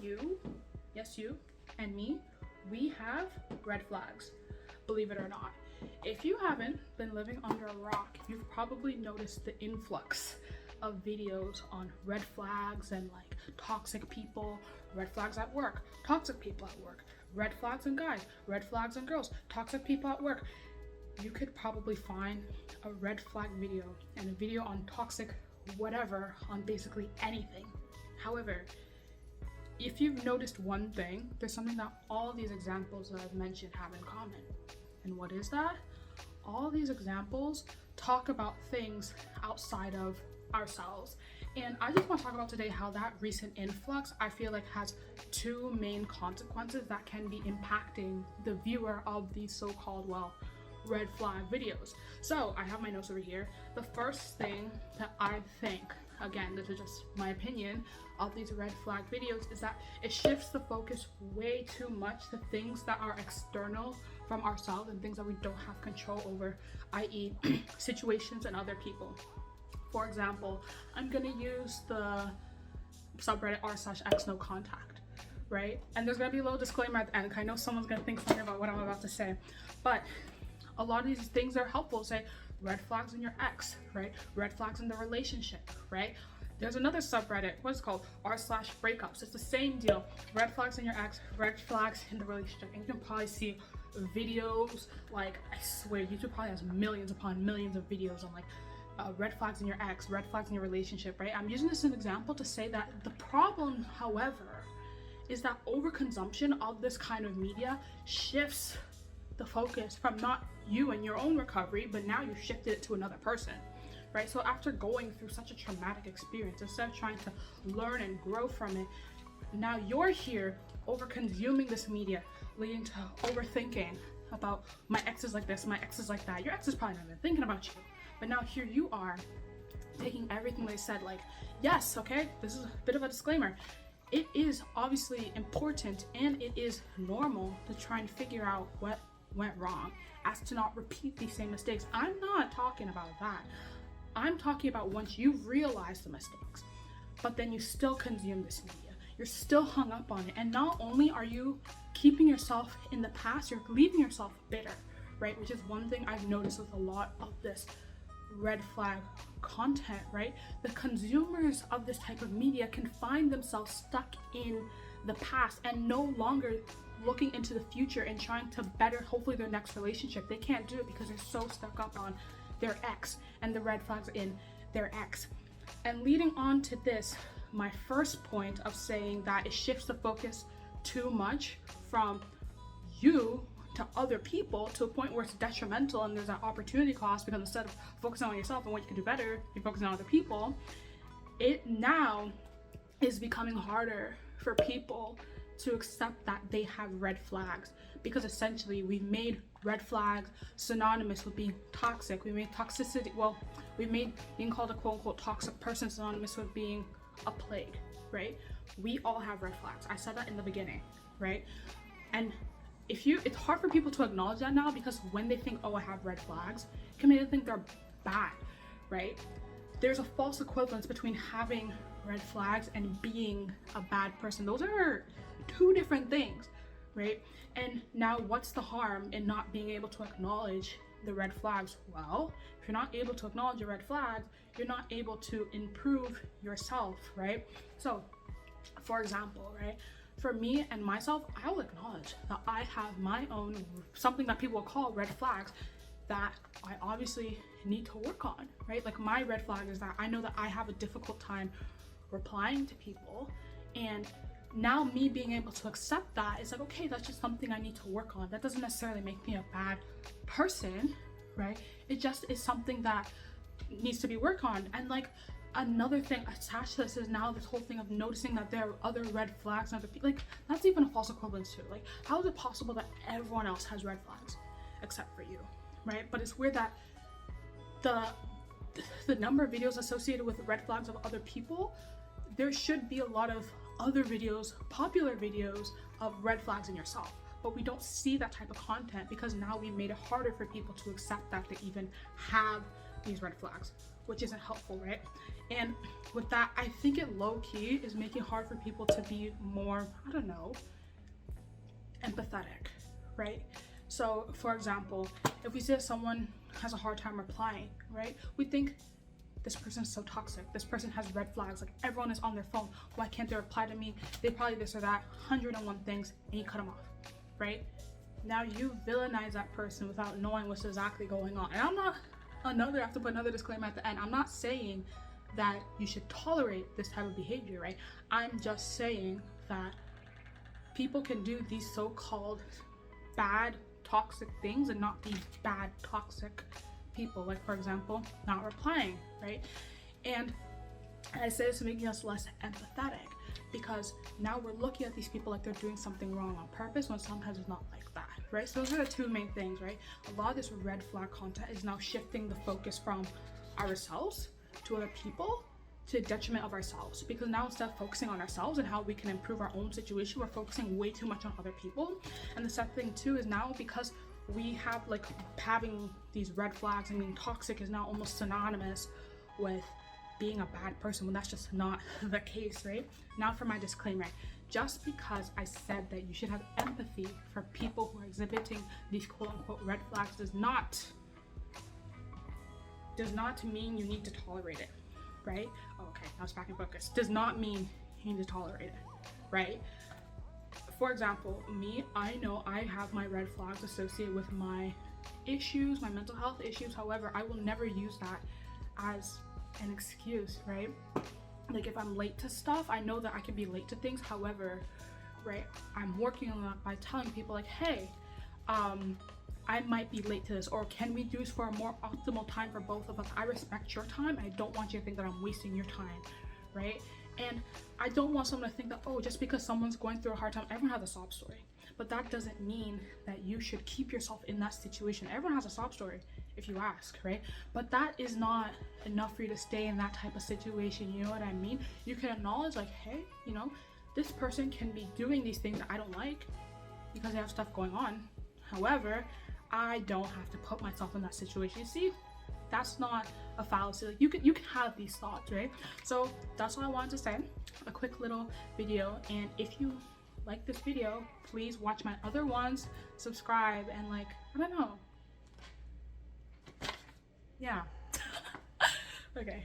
you, yes, you and me, we have red flags, believe it or not. If you haven't been living under a rock, you've probably noticed the influx of videos on red flags and like toxic people, red flags at work, toxic people at work, red flags in guys, red flags in girls, toxic people at work. You could probably find a red flag video and a video on toxic whatever on basically anything. However, if you've noticed one thing, there's something that all these examples that I've mentioned have in common. And what is that? All these examples talk about things outside of ourselves. And I just want to talk about today how that recent influx, I feel like, has two main consequences that can be impacting the viewer of these so-called, well, red flag videos. So I have my notes over here. The first thing that I think, again, this is just my opinion, of these red flag videos is that it shifts the focus way too much to things that are external from ourselves and things that we don't have control over, i.e. situations and other people. For example, I'm gonna use the subreddit r/xnocontact, right? And there's gonna be a little disclaimer at the end, because I know someone's gonna think something about what I'm about to say. But a lot of these things are helpful. Say red flags in your ex, right? Red flags in the relationship, right? There's another subreddit, what's it called? r/breakups. It's the same deal. Red flags in your ex, red flags in the relationship. And you can probably see videos, like, I swear, YouTube probably has millions upon millions of videos on like red flags in your ex, red flags in your relationship, right? I'm using this as an example to say that the problem, however, is that overconsumption of this kind of media shifts the focus from not you and your own recovery, but now you shifted it to another person, right? So after going through such a traumatic experience, instead of trying to learn and grow from it, now you're here over consuming this media, leading to overthinking about my ex is like this, my ex is like that. Your ex is probably not even thinking about you, but now here you are taking everything they said like, yes, okay, this is a bit of a disclaimer. It is obviously important and it is normal to try and figure out what went wrong, as to not repeat these same mistakes. I'm not talking about that. I'm talking about once you've realized the mistakes, but then you still consume this media. You're still hung up on it. And not only are you keeping yourself in the past, you're leaving yourself bitter, right? Which is one thing I've noticed with a lot of this red flag content, right? The consumers of this type of media can find themselves stuck in the past and no longer looking into the future and trying to better, hopefully, their next relationship. They can't do it because they're so stuck up on their ex and the red flags in their ex. And leading on to this, my first point of saying that it shifts the focus too much from you to other people to a point where it's detrimental and there's an opportunity cost, because instead of focusing on yourself and what you can do better, you're focusing on other people. It now is becoming harder for people to accept that they have red flags, because essentially we've made red flags synonymous with being toxic. We made toxicity, well, we made being called a quote-unquote toxic person synonymous with being a plague, right? We all have red flags. I said that in the beginning, right? And it's hard for people to acknowledge that now, because when they think, oh, I have red flags, it can make them think they're bad, right? There's a false equivalence between having red flags and being a bad person. Those are two different things, right? And now what's the harm in not being able to acknowledge the red flags? Well, if you're not able to acknowledge your red flags, you're not able to improve yourself, right? So, for example, right, for me and myself, I will acknowledge that I have my own, something that people will call red flags, that I obviously need to work on, right? Like, my red flag is that I know that I have a difficult time replying to people, and now me being able to accept that is like, okay, that's just something I need to work on. That doesn't necessarily make me a bad person, right? It just is something that needs to be worked on. And like, another thing attached to this is now this whole thing of noticing that there are other red flags and other people, like, that's even a false equivalence too. Like, how is it possible that everyone else has red flags except for you, right? But it's weird that the number of videos associated with red flags of other people, there should be a lot of other videos, popular videos of red flags in yourself, but we don't see that type of content because now we've made it harder for people to accept that they even have these red flags, which isn't helpful, right? And with that, I think it low-key is making it hard for people to be more, I don't know, empathetic, right? So for example, if we see that someone has a hard time replying, right, we think this person's so toxic, this person has red flags, like everyone is on their phone, why can't they reply to me, they probably this or that, 101 things, and you cut them off, right? Now you villainize that person without knowing what's exactly going on. And I have to put another disclaimer at the end, I'm not saying that you should tolerate this type of behavior, right? I'm just saying that people can do these so-called bad toxic things and not be bad toxic people, like for example not replying, right? And I say this to making us less empathetic, because now we're looking at these people like they're doing something wrong on purpose, when sometimes it's not like that, right? So those are the two main things, right? A lot of this red flag content is now shifting the focus from ourselves to other people, to the detriment of ourselves, because now instead of focusing on ourselves and how we can improve our own situation, we're focusing way too much on other people. And the second thing too is now, because we have like having these red flags and being toxic is now almost synonymous with being a bad person, when that's just not the case, right? Now for my disclaimer, just because I said that you should have empathy for people who are exhibiting these quote-unquote red flags does not mean you need to tolerate it, right? Okay, I was back in focus. Does not mean you need to tolerate it, right? For example, me, I know I have my red flags associated with my issues, my mental health issues. However, I will never use that as an excuse, right? Like if I'm late to stuff, I know that I can be late to things. However, right, I'm working on that by telling people like, hey, I might be late to this, or can we do this for a more optimal time for both of us? I respect your time. I don't want you to think that I'm wasting your time, right? And I don't want someone to think that, oh, just because someone's going through a hard time, everyone has a sob story. But that doesn't mean that you should keep yourself in that situation. Everyone has a sob story, if you ask, right? But that is not enough for you to stay in that type of situation, you know what I mean? You can acknowledge like, hey, you know, this person can be doing these things that I don't like because they have stuff going on. However, I don't have to put myself in that situation. You see, that's not a fallacy. Like you can have these thoughts, right? So that's all I wanted to say, a quick little video. And if you like this video, please watch my other ones, subscribe, and like, I don't know, yeah. Okay.